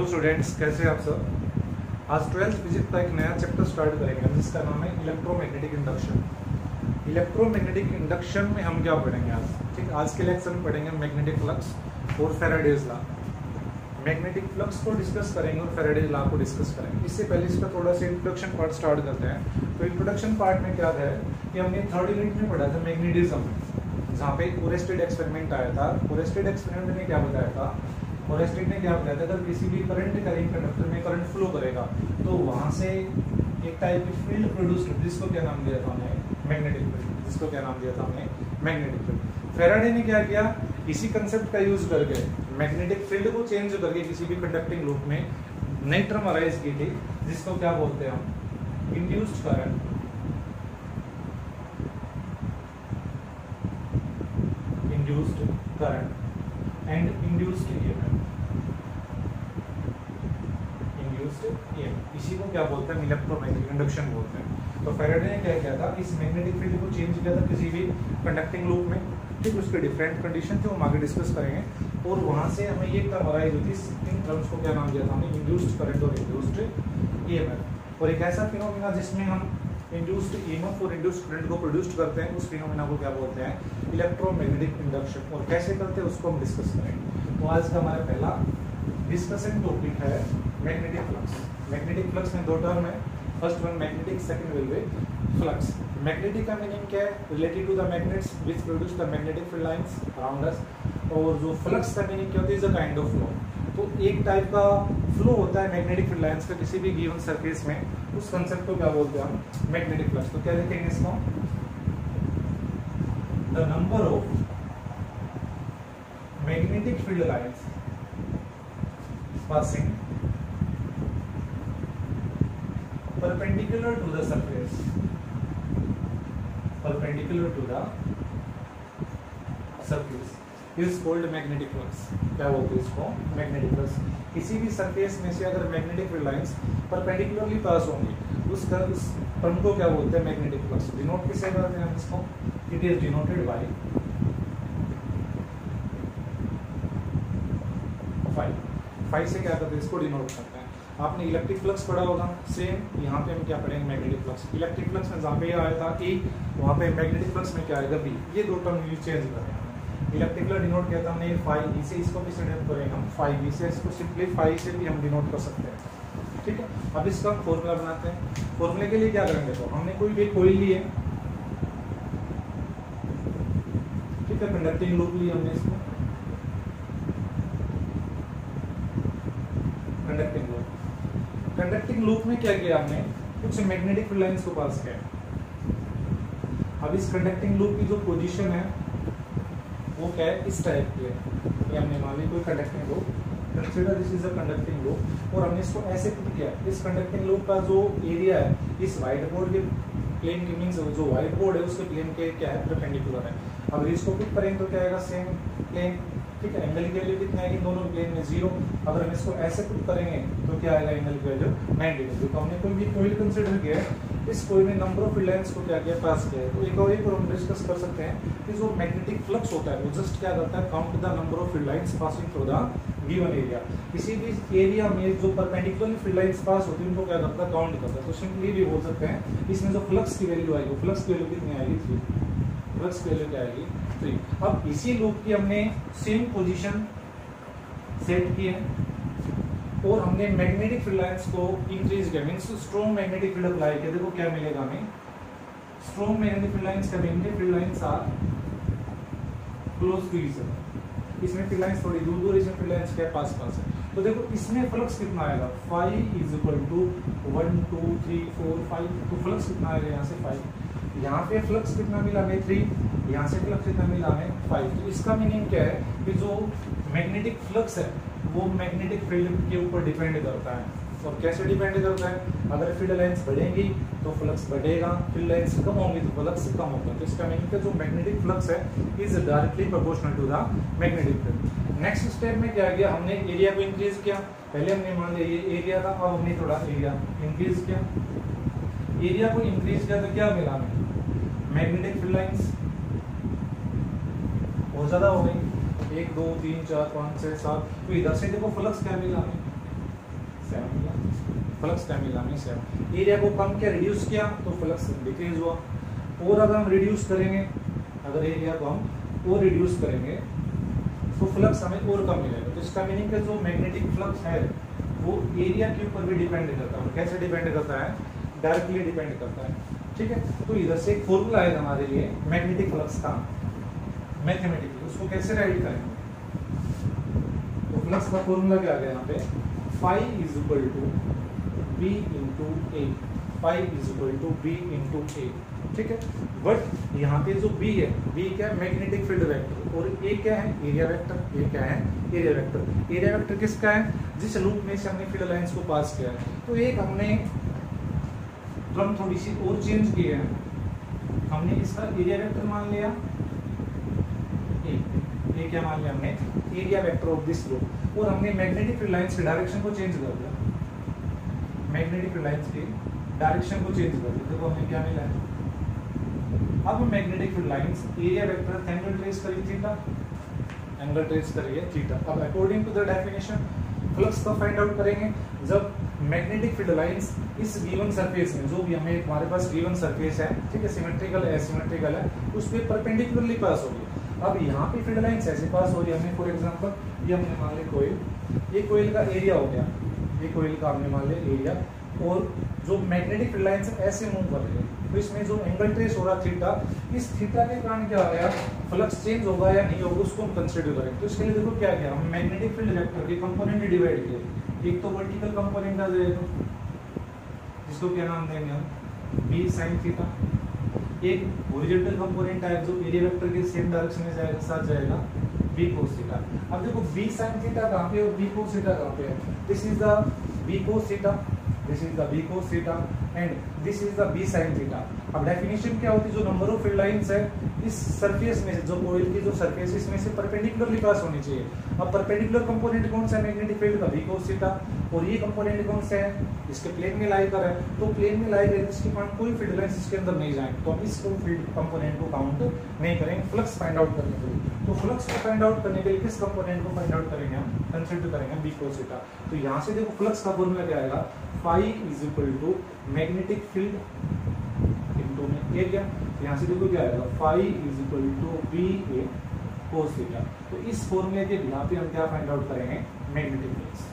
Hello students, कैसे हैं आप सब। आज 12th फिजिक्स का एक नया चैप्टर स्टार्ट करेंगे जिसका नाम है इलेक्ट्रोमैग्नेटिक इंडक्शन। इलेक्ट्रोमैग्नेटिक इंडक्शन में हम क्या पढ़ेंगे आज? ठीक, आज के लेक्चर में पढ़ेंगे मैग्नेटिक फ्लक्स और फैराडेज लॉ। मैग्नेटिक फ्लक्स को डिस्कस करेंगे और फैराडेज लॉ को डिस्कस करेंगे। इससे पहले इसका थोड़ा सा इंट्रोडक्शन पार्ट स्टार्ट करते हैं। तो इंट्रोडक्शन पार्ट में क्या है कि हमने थर्ड यूनिट में पढ़ा था मैग्नेटिज्म में, जहाँ पे ओरेस्टेड एक्सपेरिमेंट आया था। ओरेस्टेड एक्सपेरिमेंट ने क्या बताया था? ओरेस्टेड ने क्या बताया था, अगर किसी भी करंट कंडक्टर में करंट फ्लो करेगा तो वहां से एक टाइप की फील्ड प्रोड्यूस होती है, जिसको क्या नाम दिया था हमने? Magnetic field. जिसको क्या नाम दिया था हमने? Magnetic field. फैराडे ने क्या किया, इसी कंसेप्ट का यूज करके मैग्नेटिक फील्ड को चेंज करके किसी भी कंडक्टिंग लूप में नई टर्म अराइज की थी, जिसको क्या बोलते हैं हम? Induced current. Induced current and induced EMF. Induced EMF, इसी को क्या बोलते हैं? इलेक्ट्रोमैग्नेटिक इंडक्शन बोलते हैं। तो फैराडे ने क्या किया था, इस मैग्नेटिक फील्ड को चेंज किया था किसी भी कंडक्टिंग लूप में। ठीक, उसके डिफरेंट कंडीशन थे, हम आगे डिस्कस करेंगे। और वहां से हमें ये टर्म अराइज होती है, इन टर्म्स को क्या नाम दिया था हमने? इंड्यूस्ड करंट और इंड्यूस्ड ईएमएफ। और एक ऐसा फिनोमेना जिसमें हम इंड्यूस्ड ईएमएफ और इंड्यूस्ड करंट को प्रोड्यूस करते हैं, उस फिनोमेना को क्या बोलते हैं? Electromagnetic induction. और कैसे करते हैं उसको हम डिस्कस करेंगे। तो आज का हमारा पहला डिस्कशन टॉपिक है मैग्नेटिक फ्लक्स। मैग्नेटिक फ्लक्स में दो टर्म है, first one magnetic, second will be flux. Magnetic का मीनिंग क्या है? Related to the magnets which produce the magnetic field lines around us. और जो फ्लक्स का मीनिंग क्या होती है? Is a kind of flow. तो एक टाइप का फ्लो होता है मैग्नेटिक फील्ड लाइंस का किसी भी गिवन सरफेस में, उस कंसेप्ट को क्या बोलते हैं हम? Magnetic flux. तो क्या लिखेंगे इसको? The number of magnetic field lines passing perpendicular to the surface, perpendicular to the surface is called magnetic flux। क्या बोलते हैं इसको? Magnetic flux. किसी भी सरफेस में से अगर मैग्नेटिक फील्ड लाइंस परपेंडिकुलरली पास होंगी, उस टर्म को क्या बोलते हैं? Magnetic flux. डिनोट किससे करते हैं हम इसको? It is denoted by phi से क्या करते हैं? इसको डिनोट करते हैं। आपने इलेक्ट्रिक फ्लक्स पढ़ा होगा, सेम यहाँ पे हम क्या पढ़ेंगे? Magnetic flux. इलेक्ट्रिक फ्लक्स में जहाँ पे ये आया था E, वहाँ पे मैग्नेटिक फ्लक्स में क्या आएगा? B। ये दो टर्म यूज चेंज कर रहे हैं। इलेक्ट्रिक फ्लक्स डिनोट किया था हमने फाई E से, इसको भी डिनोट करेंगे हम फाई B से। इसको सिंपली फाई से भी हम डिनोट कर सकते हैं। ठीक है, अब इसका हम फॉर्मूला बनाते हैं। फॉर्मूले के लिए क्या करेंगे? तो हमने कोई भी कॉइल लिए, ठीक है, कंडक्टिंग लूप लिए हमने इसको, कंडक्टिंग लूप। कंडक्टिंग लूप में क्या किया हमने? कुछ मैग्नेटिक फील्ड लाइंस को पास किया। अब इस कंडक्टिंग लूप की जो पोजीशन है वो क्या है? इस टाइप की है। ये हमने मान ली कोई conducting loop, consider this is a conducting loop, और हमने इसको ऐसे पुट किया। इस कंडक्टिंग लूप का जो एरिया है इस व्हाइट बोर्ड के प्लेन के मींस जो व्हाइट बोर्ड है उसके प्लेन के क्या है? परपेंडिकुलर है। अगर इसको पुट करेंगे तो क्या आएगा? Same plane. ठीक है, एंगल की वैल्यू कितना आएगी? दोनों प्लेन में 0। अगर हम इसको ऐसे पुट करेंगे तो क्या आएगा? एंगल की वैल्यू 90 डिग्री। तो हमने कोई भी कॉइल कंसीडर किया है, इस कॉइल में नंबर ऑफ फील्ड लाइंस को क्या किया? पास किया है। तो एक और हम डिस्कस कर सकते हैं कि जो मैग्नेटिक फ्लक्स होता है वो जस्ट क्या करता है? Count the number of field lines passing through the given area. किसी भी एरिया में जो परपेंडिकुलर फील्ड लाइंस पास होती है उनको क्या करता है? काउंट करता है। तो सिंपली भी बोल सकते हैं इसमें जो फ्लक्स की वैल्यू आएगी, फ्लक्स की वैल्यू कितनी आएगी? 3। फ्लक्स की वैल्यू क्या आएगी? 3। अब इसी लूप की हमने सेम पोजीशन सेट की है और हमने मैग्नेटिक फील्ड लाइंस को इंक्रीज किया, means strong magnetic field apply किया। देखो क्या मिलेगा हमें? स्ट्रॉन्ग मैग्नेटिक फील्ड लाइंस का meaning field lines are close to each other. इसमें फील्ड लाइंस थोड़ी दूर दूर, इसमें फील्ड लाइंस क्या पास पास है। तो देखो इसमें फ्लक्स कितना आएगा? 5 इज इक्वल टू 1 2 3 4 5। तो फ्लक्स कितना आएगा? यहाँ से 5। यहाँ पे फ्लक्स कितना मिला हमें? 3। यहाँ से फ्लक्स कितना मिला हमें? 5। तो इसका मीनिंग क्या है कि जो मैग्नेटिक फ्लक्स है वो मैग्नेटिक फील्ड के ऊपर डिपेंड करता है। और कैसे डिपेंड करता है? अगर फील्ड लाइंस बढ़ेंगी तो फ्लक्स बढ़ेगा, फील्ड लाइंस कम होंगी तो फ्लक्स कम होगा। तो इसका मीनिंग जो मैग्नेटिक फ्लक्स है is directly proportional to the magnetic field. Next step में क्या किया हमने? एरिया को इंक्रीज किया। पहले हमने मान लिया ये एरिया था, अब हमने थोड़ा एरिया इंक्रीज किया। एरिया को इंक्रीज किया तो क्या मिला हमें? मैग्नेटिक फील्ड लाइंस बहुत ज्यादा हो गई, 1 2 3 4 5 6 7। तो इधर से देखो फ्लक्स क्या मिला हमें? फ्लक्स टाइम मिला 7। एरिया को कम किया, रिड्यूस किया तो फ्लक्स डिक्रीज हुआ। और अगर हम रिड्यूस करेंगे, अगर एरिया को हम और रिड्यूस करेंगे तो फ्लक्स हमें और कम मिलेगा। तो इसका मीनिंग है जो मैग्नेटिक फ्लक्स है वो एरिया के ऊपर भी डिपेंड करता है। कैसे डिपेंड करता है? डायरेक्टली डिपेंड करता है। ठीक है, तो इधर से एक फॉर्मूला है हमारे लिए मैग्नेटिक फ्लक्स का मैथमेटिकली, उसको कैसे राइट करेंगे? तो फ्लक्स का फॉर्मूला क्या आ गया यहाँ पे? Phi is equal to B into A, phi is equal to B into A. ठीक है, बट यहाँ पे जो बी है, बी क्या है? मैग्नेटिक फील्ड वेक्टर, और ए क्या है? Area vector. ए क्या है? Area vector. एरिया वेक्टर किसका है? जिस लूप में से हमने फील्ड लाइंस को पास किया है। तो एक हमने ड्रम थोड़ी सी और चेंज की है, हमने इसका एरिया वेक्टर मान लिया ए क्या मान लिया हमने? Area vector of this loop. और हमने मैग्नेटिक फील्ड लाइंस की डायरेक्शन को चेंज कर दिया, मैग्नेटिक फील्ड लाइंस की डायरेक्शन को चेंज कर दिया। देखो हमें क्या मिला है? अब magnetic field lines area vector angle trace करिए थीटा, एंगल ट्रेस करिए थीटा। अब according to the definition flux का फाइंड आउट करेंगे जब मैग्नेटिक फील्ड लाइंस इस गिवन सरफेस में, जो भी हमें हमारे पास गिवन सरफेस है, ठीक है, सिमेट्रिकल है, एसिमेट्रिकल है, उस पे परपेंडिकुलरली पास होगी। अब यहाँ पे फील्ड लाइंस ऐसे पास हो रही है, हमने फॉर एग्जांपल ये हमने मान लिया कोयल, ये कोयल का एरिया हो गया, ये कोयल का हमने मान लिया एरिया, और जो मैग्नेटिक फील्ड लाइंस ऐसे मूव कर रही है, तो इसमें जो एंगल ट्रेस हो रहा थीटा, इस थीटा के कारण क्या आया? फ्लक्स चेंज होगा या नहीं होगा उसको हम कंसीडर करें। तो इसके लिए देखो क्या किया, हम मैग्नेटिक फील्ड वेक्टर के कंपोनेंट डिवाइड किए। एक तो वर्टिकल कंपोनेंट आ जाएगा, जिसको क्या नाम देंगे हम? B sine theta. एक हॉरिजॉन्टल कंपोनेंट है जो एरिया वेक्टर के सेम डायरेक्शन में जाएगा, साथ जाएगा बी कोस थीटा। अब देखो बी साइन थीटा कहाँ पे और बी कोस थीटा कहाँ पे है? This is the B cos theta, this is the B cos theta and this is the B sine theta. अब डेफिनेशन क्या होती है? जो नंबर ऑफ फील्ड लाइंस है इस सरफेस में से, जो कोयल की जो सरफेस इसमें से परपेंडिकुलरली पास होनी चाहिए। अब परपेंडिकुलर कंपोनेंट कौन सा है मैग्नेटिक फील्ड का? B cos theta. और ये कंपोनेंट कौन सा है? इसके प्लेन में लाई कर है, तो प्लेन में लाई कर इसके कारण कोई फील्ड लाइंस इसके अंदर नहीं जाएंगे, तो हम इस फील्ड कंपोनेंट को काउंट नहीं करेंगे फ्लक्स फाइंड आउट करने के लिए। तो फ्लक्स को फाइंड आउट करने के लिए किस कंपोनेंट को फाइंड आउट करेंगे? हम कंसीडर करेंगे बी कोस थीटा। तो यहाँ से देखो फ्लक्स का फॉर्मूला क्या आएगा? Phi is equal to magnetic field into में एरिया। यहाँ से देखो क्या आएगा? Phi is equal to B A cos theta. तो इस फॉर्मूले के बिना पे हम क्या फाइंड आउट करेंगे? Magnetic flux.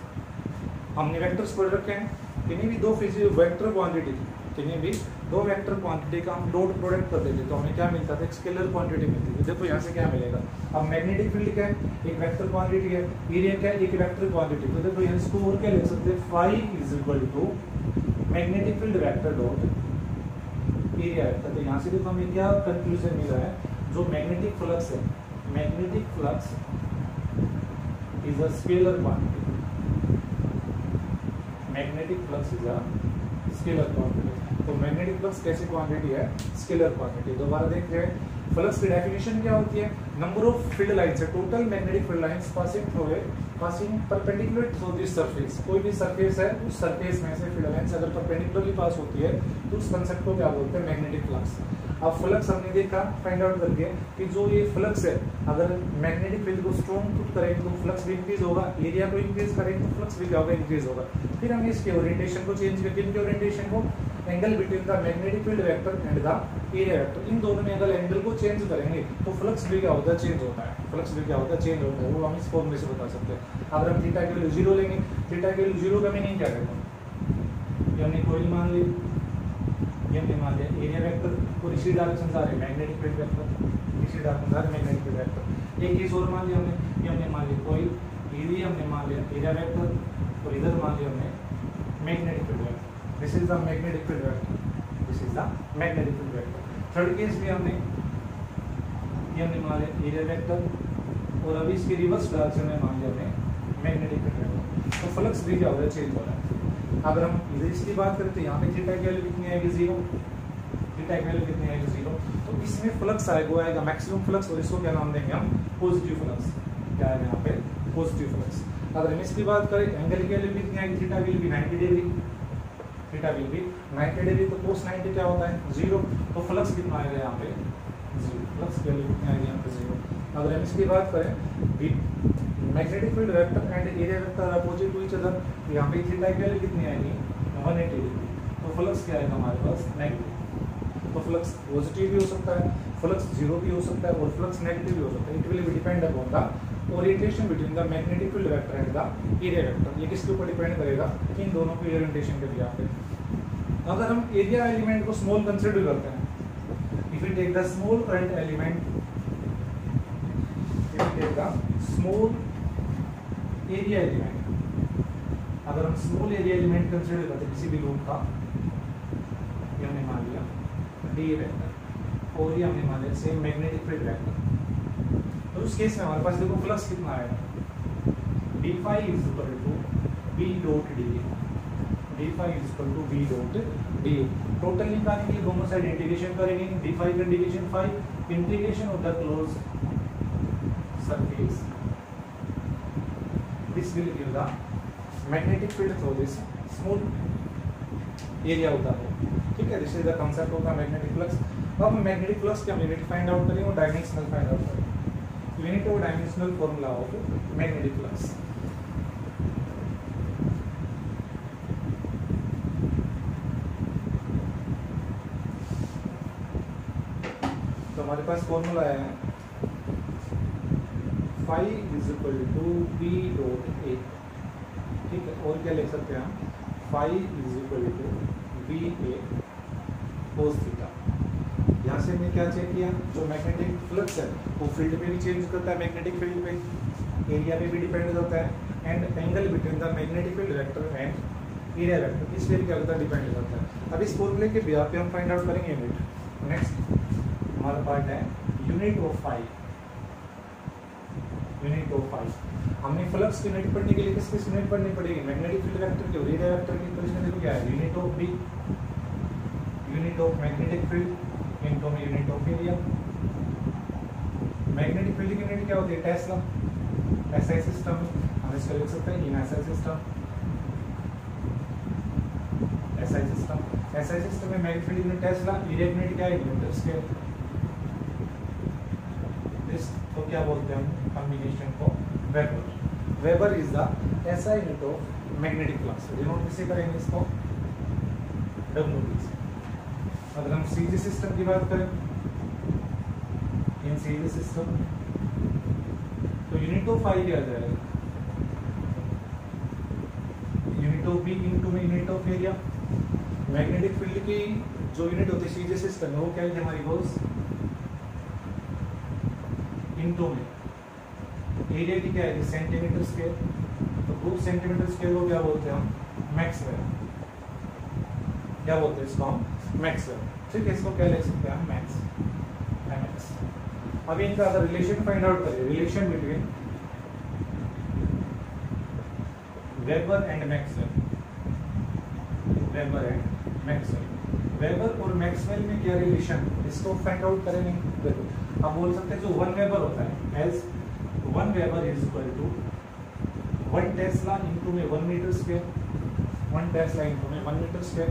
हमने वेक्टर्स पढ़ रखे हैं, किन्हीं भी दो फिजिकल वेक्टर क्वांटिटी, किन्हीं भी दो वेक्टर क्वांटिटी का हम डॉट प्रोडक्ट कर देते तो हमें क्या मिलता था? एक स्केलर क्वांटिटी मिलती थी। देखो यहाँ से क्या मिलेगा? अब मैग्नेटिक फील्ड क्या है? एक वेक्टर क्वांटिटी है, एरिया क्या है? एक वेक्टर क्वांटिटी। तो देखो यहाँ इसको और क्या लिख सकते हैं? Phi is equal to magnetic field vector dot area vector. तो यहाँ से देखो हमें क्या कंक्लूजन मिला है? जो मैग्नेटिक फ्लक्स है, magnetic flux is a scalar quantity, magnetic flux is a scalar quantity. तो मैग्नेटिक फ्लक्स कैसी क्वांटिटी है? Scalar quantity. दोबारा देख रहे हैं फ्लक्स की डेफिनेशन क्या होती है? नंबर ऑफ फील्ड लाइंस है, total magnetic field lines passing through passing perpendicular to this surface. कोई भी सरफेस है, उस सरफेस में से फील्ड लाइंस अगर परपेंडिकुलरली पास होती है तो उस कंसेप्ट को क्या बोलते हैं? Magnetic flux. अब फ्लक्स हमने देखा फाइंड आउट करके कि जो ये फ्लक्स है, अगर मैग्नेटिक फील्ड को स्ट्रॉन्ग पुट करेंगे तो फ्लक्स भी इंक्रीज होगा, एरिया को इंक्रीज करेंगे तो फ्लक्स भी क्या होगा? इंक्रीज होगा। फिर हम इसके ओरिएंटेशन को चेंज करके, इनके ओरिएंटेशन को angle between the magnetic field vector and the area vector, इन दोनों में अगर एंगल को चेंज करेंगे तो फ्लक्स भी क्या होता है? चेंज होता है। फ्लक्स भी क्या होता है? चेंज होता है। वो हम इस फॉर्मूले से बता सकते हैं। अगर हम थीटा की वैल्यू 0 लेंगे, थीटा की वैल्यू 0 का मीनिंग क्या कहता है? ये हमने कोयल मान ली, ये हमने मान लिया एरिया वेक्टर, और इसी डायरेक्शन से आ रहे मैग्नेटिक फील्ड वेक्टर, इसी डायरेक्शन से आ रहे मैग्नेटिक फील्ड वेक्टर। एक केस और मान लिया हमने, ये हमने मान लिया कोयल, ये हमने मान लिया एरिया वेक्टर, और इधर मान लिया हमने magnetic field vector. This is the magnetic field vector, this is the magnetic field vector. Third case भी हमने ये हमने मान लिया एरिया वेक्टर, और अभी इसके रिवर्स डायरेक्शन में मान लिया हमने मैग्नेटिक फील्ड वेक्टर। तो फ्लक्स भी क्या हो रहा है? चेंज हो रहा है। अगर हम इधर इसकी बात करें तो यहाँ पे थीटा की वैल्यू कितनी आएगी? 0। थीटा की वैल्यू कितनी आएगी? 0। तो इसमें फ्लक्स आएगा, वो आएगा मैक्सिमम फ्लक्स, और इसको क्या नाम देंगे हम? Positive flux. क्या आएगा यहाँ पे? Positive flux. अगर हम इसकी बात करें एंगल की वैल्यू कितनी आएगी? Theta will be 90 degree, theta will be 90 degree. तो cos 90 क्या होता है? 0। तो फ्लक्स कितना आएगा यहाँ पे? 0। फ्लक्स की वैल्यू कितनी आएगी यहाँ पे? 0। अगर हम इसकी बात करें magnetic field vector and area vector are opposite to each other, यहाँ पे थीटा की वैल्यू कितनी आएगी 180 डिग्री, तो फ्लक्स क्या आएगा हमारे पास नेगेटिव। तो फ्लक्स पॉजिटिव भी हो सकता है, फ्लक्स जीरो भी हो सकता है और फ्लक्स नेगेटिव भी हो सकता है। It will be depend upon the orientation between the magnetic field vector and the area vector. ये किसके ऊपर डिपेंड करेगा, इन दोनों के ओरिएंटेशन के बिहाफ पे। अगर हम एरिया एलिमेंट को स्मॉल कंसीडर करते हैं, if we take the small current element, if we take the small area element, अगर हम स्मॉल एरिया एलिमेंट कंसीडर करते हैं किसी भी लूप का, ये हमने मान लिया डी वेक्टर और ये हमने मान लिया सेम मैग्नेटिक फील्ड वेक्टर, तो उस केस में हमारे पास देखो फ्लक्स कितना आएगा, d phi is equal to B dot d, d phi is equal to B dot d. Total निकालने के लिए दोनों साइड इंटीग्रेशन करेंगे, डी फाई का integration phi, integration of the close surface, this will give the magnetic field through this small area होता है। ठीक है, this is the concept of the magnetic flux. अब हम मैग्नेटिक फ्लक्स के हम यूनिट फाइंड आउट करेंगे और डायमेंशनल फाइंड आउट करेंगे। यूनिट और dimensional formula of magnetic flux. तो हमारे पास फॉर्मूला है phi is equal to B dot A. ठीक है, और क्या लिख सकते हैं हम, phi is equal to B A cos theta. यहाँ से हमने क्या चेक किया, जो मैग्नेटिक फ्लक्स है वो फील्ड पे भी चेंज करता है, मैग्नेटिक फील्ड पे, एरिया पे भी डिपेंड करता है, and angle between the magnetic field vector and area vector, इस पे भी क्या करता है, डिपेंड करता है। अब इस फॉर्मूले के बिहाफ पे हम फाइंड आउट करेंगे यूनिट। नेक्स्ट हमारा पार्ट है unit of phi, unit of phi. हमने फ्लक्स की यूनिट पढ़ने के लिए किस यूनिट पढ़नी पड़ेगी, मैग्नेटिक फील्ड वेक्टर की और एरिया वेक्टर की। तो इसमें देखो क्या है, unit of B, unit of magnetic field into में unit of area. Magnetic field की यूनिट क्या होती है, टेस्ला, एसआई सिस्टम, हम इसको लिख सकते हैं in SI system, SI system, SI system में magnetic field unit tesla, area unit क्या है, मीटर स्क्वायर। तो क्या बोलते हैं हम कॉम्बिनेशन को, weber. Weber is the SI unit of magnetic flux. Denote किससे करेंगे इसको, WB से। अगर हम सीजी सिस्टम की बात करें, इन सीजी सिस्टम तो यूनिट ऑफ फाई क्या जाएगा, यूनिट ऑफ बी इनटू में unit of area. Magnetic field की जो यूनिट होती है सीजी सिस्टम में वो क्या है हमारी गोस इनटू में एरिया की क्या है, सेंटीमीटर स्क्वायर। तो 2 सेंटीमीटर स्क्वायर को क्या बोलते हैं हम, मैक्सवेल। क्या बोलते हैं इसको हम, मैक्सवेल। ठीक है, इसको क्या लिख सकते हैं हम, मैक्स, MX। अब इनका अगर रिलेशन फाइंड आउट करें, relation between weber and Maxwell, weber and Maxwell. Weber और मैक्सवेल में क्या रिलेशन, इसको फाइंड आउट करेंगे। देखो आप बोल सकते हैं जो 1 वेबर होता है, as 1 weber is equal to 1 tesla into में 1 मीटर स्क्वायर, 1 टेस्ला इनटू में 1 मीटर स्क्वायर।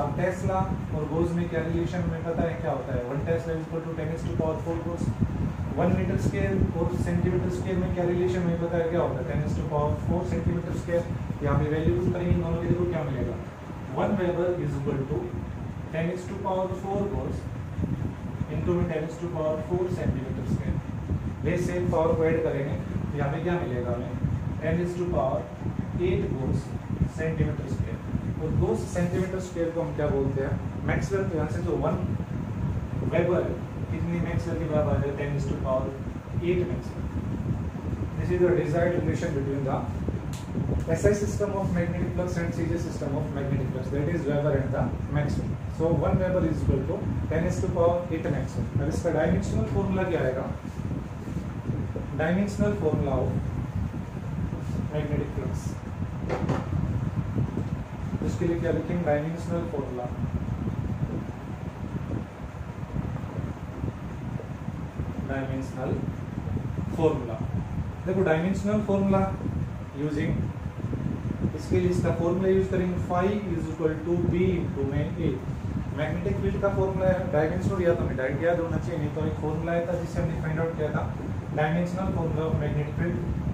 अब टेस्ला और गोज में क्या रिलेशन हमें पता है क्या होता है, 1 tesla is equal to 10⁴ gauss. 1 metre square और सेंटीमीटर स्क्वायर में क्या रिलेशन हमें पता है क्या होता है, 10⁴ सेंटीमीटर स्क्वायर। यहाँ पे वैल्यू यूज करेंगे, दोनों के देखो क्या मिलेगा, 1 weber is equal to 10⁴ gauss into में 10⁴ centimetre square. We same power को ऐड करेंगे तो यहाँ पे क्या मिलेगा हमें, 10⁸ गोज सेंटीमीटर स्क्वायर। और गोज सेंटीमीटर स्क्वायर को हम क्या बोलते हैं, मैक्सवेल। तो यहाँ से जो 1 वेबर कितनी मैक्सवेल के बराबर है, 10⁸ Maxwell. This is the desired relation between the SI system of magnetic flux and CJ system of magnetic flux, that is Weber and the Maxwell. So 1 Weber is equal to 10⁸ Maxwell. अब इसका dimensional formula क्या आएगा, dimensional formula of magnetic flux. इसके लिए क्या लिखेंगे, dimensional formula, dimensional formula. देखो dimensional formula using, इसके लिए इसका फॉर्मूला यूज करेंगे, phi is equal to B into में ए। मैग्नेटिक फील्ड का फॉर्मूला है, डायमेंशनल या तो हमें डायरेक्ट याद होना चाहिए, नहीं तो एक फॉर्मूला आया था जिससे हमने फाइंड आउट किया था dimensional formula of magnetic field.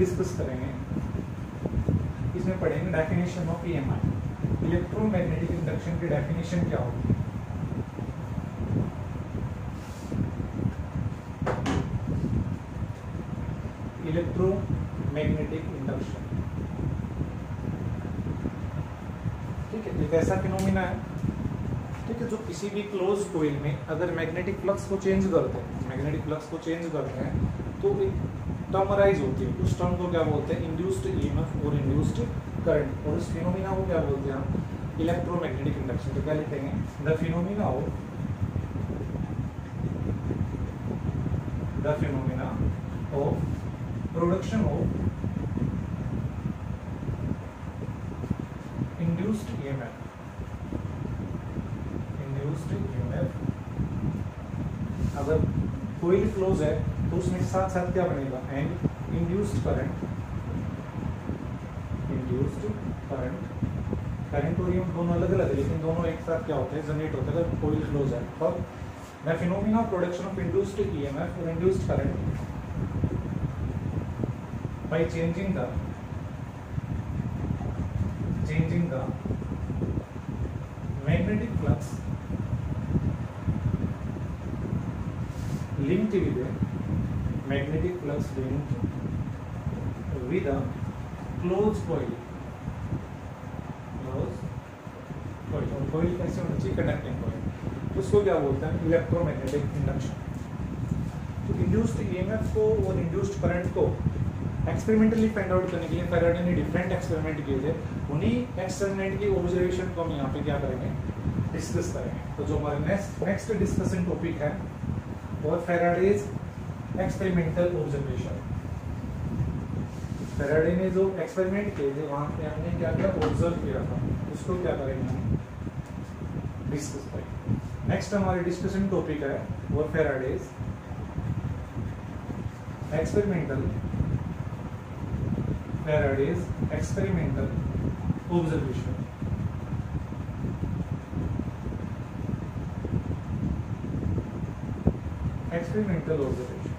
Discuss करेंगे, इसमें पढ़ेंगे definition of EMI. Electromagnetic induction की डेफिनेशन क्या होगी। इलेक्ट्रोमैग्नेटिक इंडक्शन, ठीक है, एक ऐसा फिनोमिना है, ठीक है, जो किसी भी क्लोज कॉइल में अगर मैग्नेटिक फ्लक्स को चेंज करते हैं, मैग्नेटिक फ्लक्स को चेंज करते हैं तो एक टर्म राइज होती है, उस टर्म को क्या बोलते हैं, इंड्यूस्ड ईएमएफ और इंड्यूस्ड करंट, और उस फिनोमिना को क्या बोलते हैं हम, इलेक्ट्रोमैग्नेटिक इंडक्शन। तो क्या लिखेंगे, the phenomena of production of induced EMF अगर कोई क्लोज है तो उसमें साथ साथ क्या बनेगा, एंड इंड्यूस्ड करंट और ईएमएफ दोनों अलग अलग है, लेकिन दोनों एक साथ क्या होते हैं, जनरेट होते हैं अगर कोई क्लोज है। तब the phenomena of production of induced EMF और induced current by changing the magnetic flux linked with a magnetic flux linked with a closed coil और coil कैसे होना चाहिए, कंडक्टिंग coil, उसको क्या बोलते हैं, इलेक्ट्रोमैग्नेटिक इंडक्शन। तो इंड्यूस्ड ईएमएफ को और इंड्यूस्ड करंट को एक्सपेरिमेंटली फाइंड आउट करने के लिए फैराडे ने डिफरेंट एक्सपेरिमेंट किए थे, उन्हीं एक्सपेरिमेंट की ऑब्जर्वेशन को हम यहाँ पे क्या करेंगे, डिस्कस करेंगे। तो जो हमारे नेक्स्ट डिस्कशन टॉपिक है और फैराडेज एक्सपेरिमेंटल ऑब्जर्वेशन। फैराडे ने जो एक्सपेरिमेंट किए थे वहां पे हमने क्या क्या ऑब्जर्व किया था, उसको क्या करेंगे हम डिस्कस करेंगे। नेक्स्ट हमारे डिस्कशन टॉपिक है वो Faraday's experimental observation. Experimental observation,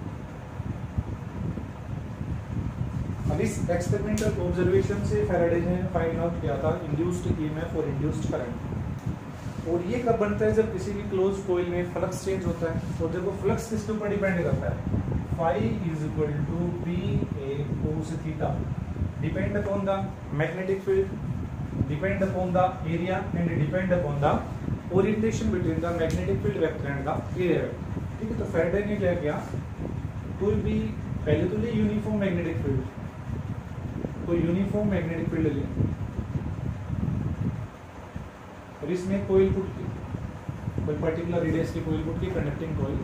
अब इस एक्सपेरिमेंटल ऑब्जर्वेशन से फैराडे ने फाइंड आउट किया था इंड्यूस्ड ईएमएफ और इंड्यूस्ड करंट। और ये कब बनता है, जब किसी भी क्लोज कॉइल में फ्लक्स चेंज होता है। और देखो फ्लक्स किसके ऊपर डिपेंड करता है, phi is equal to PA cos theta, depend upon the magnetic field, depend upon the area and depend upon the orientation between the magnetic field vector and the area vector। ठीक है, तो Faraday ने क्या किया, कोई भी पहले तो ले यूनिफॉर्म मैग्नेटिक फील्ड, तो यूनिफॉर्म मैग्नेटिक फील्ड ले और इसमें कोई पुट की, कोई पर्टिकुलर रेडियस की कोई बुट की कंडक्टिंग कोई।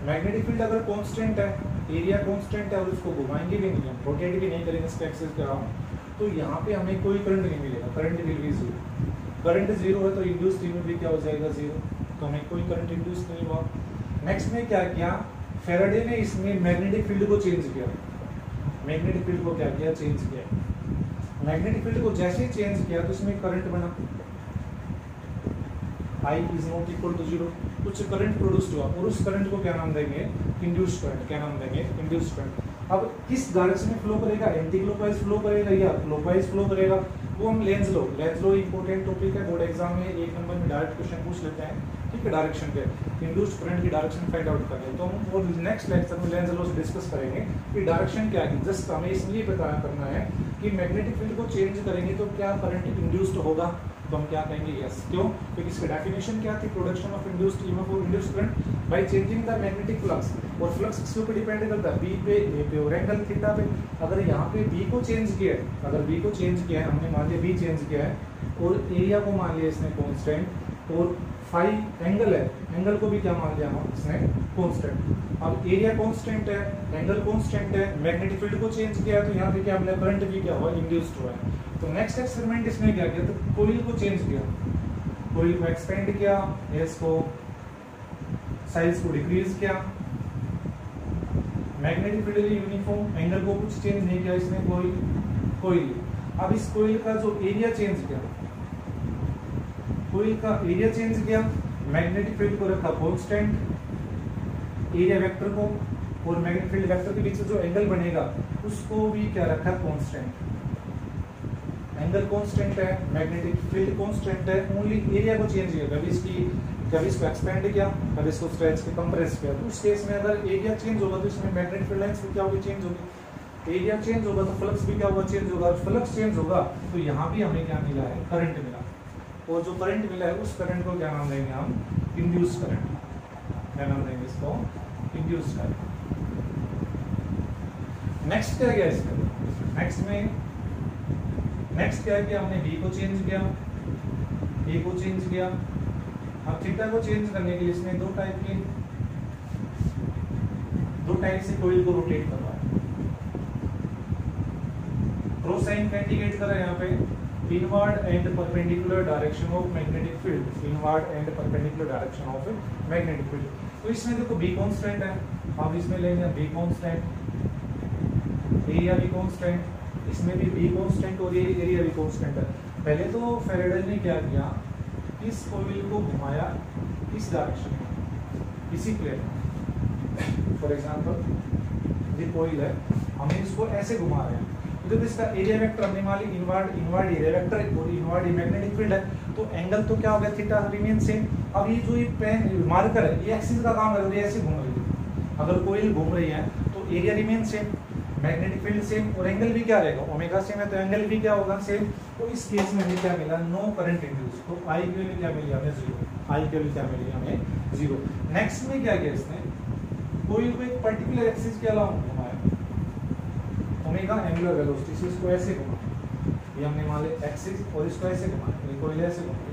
मैग्नेटिक फील्ड अगर कांस्टेंट है, एरिया कांस्टेंट है और उसको घुमाएंगे भी नहीं, रोटेट भी नहीं करेंगे इसके एक्सिस के अराउंड, तो यहाँ पे हमें कोई करंट नहीं मिलेगा, current will B zero. Current zero है तो इंड्यूस्ड ईएमएफ भी क्या हो जाएगा, जीरो, तो हमें कोई करंट इंड्यूस नहीं हुआ। नेक्स्ट में क्या किया, फैराडे ने इसमें मैग्नेटिक फील्ड को चेंज किया। मैग्नेटिक फील्ड को क्या किया, चेंज किया। मैग्नेटिक फील्ड को जैसे ही चेंज किया तो इसमें करंट बना, I is not equal to zero, कुछ करंट प्रोड्यूस हुआ और उस करंट को क्या नाम देंगे, इंड्यूस्ड करंट। क्या नाम देंगे, इंड्यूस्ड करंट। अब किस डायरेक्शन में फ्लो करेगा, एंटी क्लॉकवाइज फ्लो करेगा या क्लॉकवाइज फ्लो करेगा, वो हम लेंज लो इंपॉर्टेंट टॉपिक है, बोर्ड एग्जाम में 1 नंबर में डायरेक्ट क्वेश्चन पूछ लेते हैं, ठीक है, डायरेक्शन के इंड्यूस्ड करंट की डायरेक्शन फाइंड आउट करेंगे। तो हम वो नेक्स्ट लेक्चर में लेंज लो से डिस्कस करेंगे कि डायरेक्शन क्या है। जस्ट हमें इसलिए पता करना है कि मैग्नेटिक फील्ड को चेंज करेंगे तो क्या करंट इंड्यूस्ड होगा, तो हम क्या कहेंगे, यस। क्यों, क्योंकि इसकी डेफिनेशन क्या थी, प्रोडक्शन ऑफ इंड्यूस्ड ईएमएफ और induced current by changing the magnetic flux, और फ्लक्स किसके ऊपर डिपेंड करता है, बी पे, ए पे और एंगल थीटा पे। अगर यहाँ पे बी को चेंज किया है, अगर बी को चेंज किया है, हमने मान लिया बी चेंज किया है और एरिया को मान लिया इसने कांस्टेंट और फाई एंगल है, एंगल को भी क्या मान लिया हम इसने कांस्टेंट। अब एरिया कांस्टेंट है, एंगल कांस्टेंट है, मैग्नेटिक फील्ड को चेंज किया तो यहाँ पे क्या मिला, करंट भी क्या हुआ, इंड्यूस्ड हुआ है। तो नेक्स्ट एक्सपेरिमेंट इसने क्या किया, तो कोइल को चेंज किया, कोइल को एक्सपेंड किया, इसको साइज को डिक्रीज किया, मैग्नेटिक फील्ड यूनिफॉर्म, एंगल को कुछ चेंज नहीं किया इसने, कोइल। अब इस कोइल का जो एरिया चेंज किया, कोइल का एरिया चेंज किया, मैग्नेटिक फील्ड को रखा कांस्टेंट, एरिया वेक्टर को और मैग्नेटिक फील्ड वेक्टर के बीच जो एंगल बनेगा उसको भी क्या रखा, कांस्टेंट। एंगल कांस्टेंट है, मैग्नेटिक फील्ड कांस्टेंट है, ओनली एरिया को चेंज किया, कभी इसको एक्सपेंड किया, कभी इसको स्ट्रेच किया, कंप्रेस किया। तो उस केस में अगर एरिया चेंज होगा तो इसमें मैग्नेटिक फील्ड लाइंस भी क्या होगी, चेंज होगी। एरिया चेंज होगा तो फ्लक्स भी क्या होगा, चेंज होगा। फ्लक्स चेंज होगा तो यहाँ भी हमें क्या मिला है, करंट मिला, और जो करंट मिला है उस करंट को क्या नाम देंगे हम, इंड्यूस करंट। क्या नाम देंगे इसको, इंड्यूस करंट। नेक्स्ट क्या गया इसमें, नेक्स्ट क्या किया हमने, बी को चेंज किया, ए को चेंज किया। अब थीटा को चेंज करने के लिए इसने दो टाइप से कोइल को रोटेट करवाया, क्रॉस साइन का इंडिकेट करा यहाँ पे, inward and perpendicular direction of magnetic field, inward and perpendicular direction of magnetic field. तो इसमें देखो बी कांस्टेंट है, अब इसमें लेंगे बी कांस्टेंट, एरिया भी कांस्टेंट, इसमें भी बी कांस्टेंट और एरिया भी कांस्टेंट है। पहले तो फैराडे ने क्या किया, इस कोइल को घुमाया इस डायरेक्शन में, इसी प्लेन में। फॉर एग्जांपल ये कोइल है, हमें इसको ऐसे घुमा रहे हैं, तो इसका एरिया वेक्टर हमने मान ली इनवर्ड एरिया वेक्टर और इनवर्ड मैग्नेटिक फील्ड है, तो एंगल तो क्या हो गया, थीटा रिमेन सेम। अब ये जो ये पेन मार्कर है, ये एक्सिस का काम कर रही है, ऐसे घूम रही है। अगर कोइल घूम रही है तो area remain same, magnetic field same और एंगल भी क्या रहेगा, ओमेगा सेम है तो एंगल भी क्या होगा, सेम। तो इस केस में हमें क्या मिला, नो करंट इंड्यूस। तो आई की वैल्यू क्या मिली हमें, जीरो। आई की वैल्यू क्या मिली हमें, जीरो। नेक्स्ट में क्या किया इसने, कोइल को एक पर्टिकुलर एक्सिस के अलावा घुमाया, ओमेगा एंगुलर वेलोसिटी से इसको ऐसे घुमा, ये हमने मान लिया एक्सिस, और इसको ऐसे घुमाया, ये कोइल ऐसे घुमा।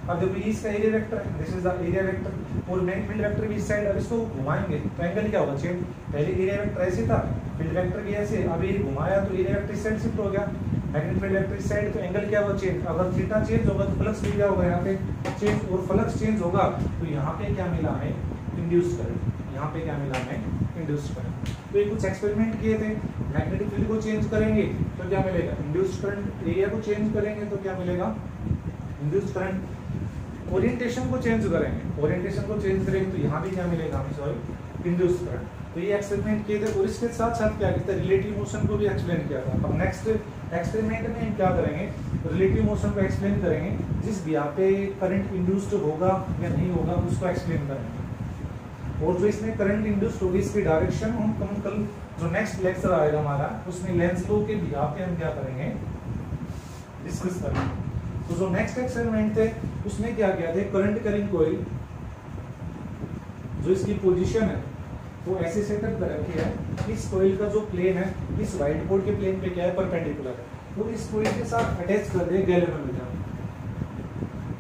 अब देखो ये इसका एरिया वेक्टर है, this is the area vector, और मैग्नेटिक फील्ड वेक्टर भी इस साइड, अब इसको घुमाएंगे तो एंगल क्या होगा, चेंज। पहले एरिया वेक्टर ऐसे था, फील्ड वेक्टर भी ऐसे, अब ये घुमाया तो एरिया वेक्टर इस साइड शिफ्ट हो गया, मैग्नेटिक फील्ड वेक्टर इस साइड, तो एंगल क्या होगा, चेंज। अगर थीटा चेंज होगा तो फ्लक्स भी क्या होगा, यहाँ पे चेंज, और फ्लक्स चेंज होगा तो यहाँ पे क्या मिला हमें, इंड्यूस करंट। यहाँ पे क्या मिला हमें, इंड्यूस करंट। तो ये कुछ एक्सपेरिमेंट किए थे, मैग्नेटिक फील्ड को चेंज करेंगे तो क्या मिलेगा, इंड्यूस करंट। एरिया को चेंज करेंगे तो क्या मिलेगा, इंड्यूस करंट। ओरिएंटेशन को चेंज करेंगे, ओरिएंटेशन को चेंज करेंगे तो यहाँ भी क्या मिलेगा हमें, सॉरी, इंड्यूस करंट। तो ये एक्सपेरिमेंट किए थे, और इसके साथ साथ क्या किया था, रिलेटिव मोशन को भी एक्सप्लेन किया था। अब नेक्स्ट एक्सपेरिमेंट में हम क्या करेंगे, रिलेटिव मोशन को एक्सप्लेन करेंगे, जिस भी यहाँ पे करंट इंड्यूस्ड होगा या नहीं होगा उसको एक्सप्लेन करेंगे। और जो इसमें करंट इंड्यूस्ड होगी इसकी डायरेक्शन हम कल जो नेक्स्ट लेक्चर आएगा हमारा, उसमें लेंस लो के भी यहाँ पे हम क्या करेंगे, डिस्कस करेंगे। तो जो नेक्स्ट एक्सपेरिमेंट थे उसमें क्या किया थे, करंट कैरिंग कोइल, जो इसकी पोजीशन है वो ऐसे सेटअप कर रखी है, इस कोइल का जो प्लेन है इस व्हाइट बोर्ड के प्लेन पे क्या है, परपेंडिकुलर है। तो इस कोइल के साथ अटैच कर दिया गैल्वेनोमीटर,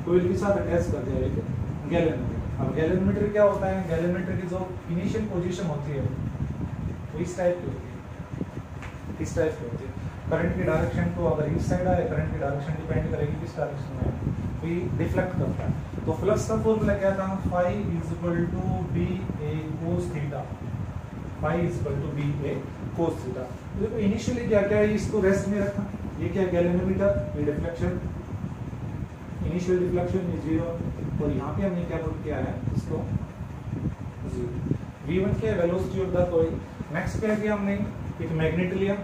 कोइल के साथ अटैच कर दिया एक गैलेनोमीटर। अब गैलेनोमीटर क्या होता है, गैलेनोमीटर की जो इनिशियल पोजीशन होती है वो इस टाइप की होती है, इस टाइप की होती है। करंट की डायरेक्शन को अगर इस साइड आए, करंट की डायरेक्शन डिपेंड करेगी किस डायरेक्शन में, तो ये डिफ्लेक्ट करता है। तो फ्लक्स का फॉर्मूला क्या था, phi is equal to B A cos theta, phi is equal to B A cos theta. देखो इनिशियली क्या क्या है, इसको रेस्ट में रखा, ये क्या गैलेनोमीटर, ये डिफ्लेक्शन, इनिशियल डिफ्लेक्शन इज 0, और यहाँ पे हमने क्या पुट किया है इसको 0। v1 क्या है, velocity of the coil. Next क्या किया हमने, एक मैग्नेट लिया,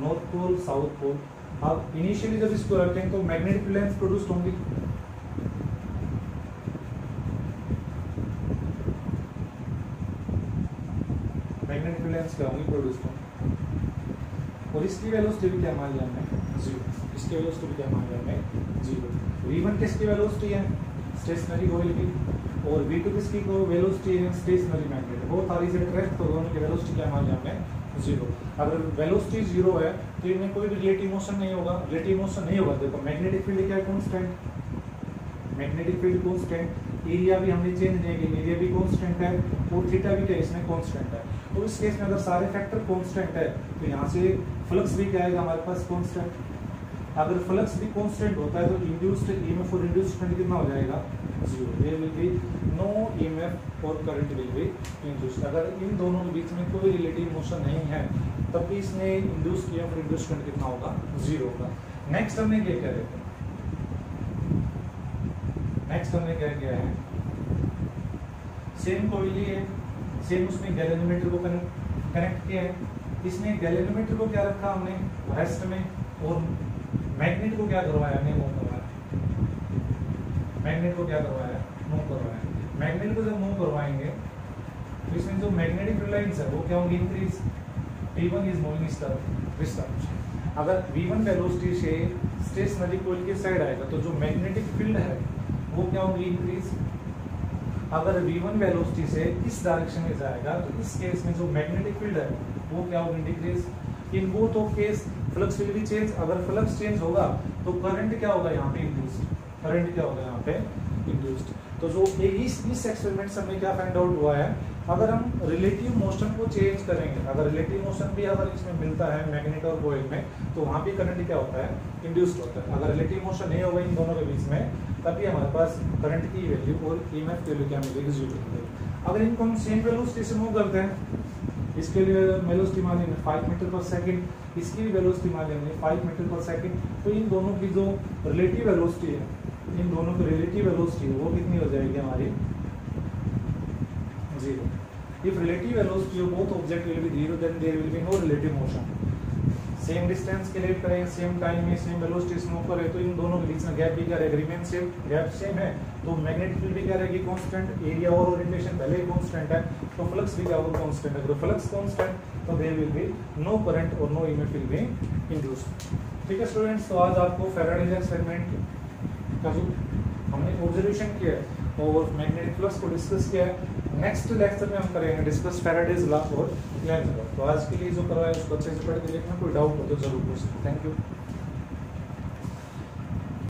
नॉर्थ पोल साउथ पोल। अब इनिशियली जब इसको रखें तो मैग्नेटिक फील्ड प्रोड्यूस होंगी, मैग्नेटिक फील्ड क्या होंगी, प्रोड्यूस होंगी, और इसकी वेलोसिटी भी क्या मान लिया हमने 0, इसकी वेलोसिटी भी क्या मान लिया हमने 0। v1 किसकी वेलोसिटी है, स्टेशनरी कॉइल की, और v2 किसकी को वेलोसिटी है, स्टेशनरी मैग्नेट। वो सारी से ट्रैक, तो दोनों की वेलोसिटी क्या मान लिया हमने 0। अगर वेलोसिटी 0 है तो इनमें कोई रिलेटिव मोशन नहीं होगा, रिलेटिव मोशन नहीं होगा। देखो मैग्नेटिक फील्ड क्या है, constant, magnetic field constant, area भी हमने चेंज नहीं किया, एरिया भी कांस्टेंट है, और थीटा भी क्या इसमें कांस्टेंट है। तो इस केस में अगर सारे फैक्टर कांस्टेंट है तो यहाँ से फ्लक्स भी क्या आएगा हमारे पास, कांस्टेंट। अगर फ्लक्स भी कांस्टेंट होता है तो इंड्यूस्ड ईएमएफ और इंड्यूस्ड करंट कितना हो जाएगा, 0। There will be no EMF और करंट विल बी इंड्यूस्ड। अगर इन दोनों के बीच में कोई रिलेटिव मोशन नहीं है तब भी इसमें इंड्यूस्ड ईएमएफ और इंड्यूस्ड करंट कितना होगा, 0 होगा। नेक्स्ट हमने क्या किया, देखो नेक्स्ट हमने क्या किया है, सेम कॉइल ली है, सेम उसमें गैलेनोमीटर को कनेक्ट किया है। इसमें गैलेनोमीटर को क्या रखा हमने रेस्ट में, और मैग्नेट को क्या करवाया हमने, मूव करवाया, मैग्नेट को क्या करवाया, मूव करवाया। मैग्नेट को जब मूव करवाएंगे तो इसमें जो मैग्नेटिक रिलायंस है वो क्या होंगी, इंक्रीज। v1 इज मूविंग इस तरफ। अगर v1 वेलोसिटी से स्टेशनरी कॉइल के साइड आएगा तो जो मैग्नेटिक फील्ड है वो क्या होंगी, इंक्रीज। अगर v1 वेलोसिटी से इस डायरेक्शन में जाएगा तो इस केस में जो मैग्नेटिक फील्ड है वो क्या होगी, decrease. In both of case flux will be change. अगर फ्लक्स चेंज होगा तो करंट क्या होगा यहाँ पे, इंड्यूस्ड, करंट क्या होगा यहाँ पे, इंड्यूस्ड। तो जो इस एक्सपेरिमेंट से हमें क्या फाइंड आउट हुआ है, अगर हम रिलेटिव मोशन को चेंज करेंगे, अगर रिलेटिव मोशन भी अगर इसमें मिलता है मैग्नेट और कॉइल में, तो वहाँ पे करंट क्या होता है, इंड्यूस्ड होता है। अगर रिलेटिव मोशन नहीं होगा इन दोनों के बीच में, तभी हमारे पास करंट की वैल्यू और ईएमएफ की वैल्यू क्या मिलेगी, 0 मिलेगी। अगर इनको हम सेम वेलोसिटी से मूव करते हैं, इसके लिए वेलोसिटी मान लेंगे 5 मीटर पर सेकंड, इसकी भी वेलोसिटी मान लेंगे 5 मीटर पर सेकंड, तो इन दोनों की जो रिलेटिव वेलोसिटी है, इन दोनों की रिलेटिव वेलोसिटी है वो कितनी हो जाएगी हमारी, 0। If relative velocity of both object will be 0, then there will be no relative motion. Same distance के लिए करें, सेम टाइम में सेम वेलोसिटी से मूव करें, तो इन दोनों के बीच में गैप भी क्या रहेगा, रिमेन सेम। गैप सेम है तो मैग्नेटिक फील्ड भी क्या रहेगी, कांस्टेंट। एरिया और ओरिएंटेशन पहले ही कांस्टेंट है, तो फ्लक्स भी क्या होगा, कांस्टेंट है। तो फ्लक्स कांस्टेंट तो there will be no current और no EMF will be induced. ठीक है स्टूडेंट्स, तो आज आपको फैराडेज एक्सपेरिमेंट का जो हमने ऑब्जर्वेशन किया है और मैग्नेटिक फ्लक्स को डिस्कस किया है, नेक्स्ट लेक्चर में हम करेंगे डिस्कस फैराडेज लॉ और लेंज लॉ। तो आज के लिए जो करवाया उसको अच्छे से पढ़ के देखना, कोई डाउट हो तो जरूर पूछना। Thank you.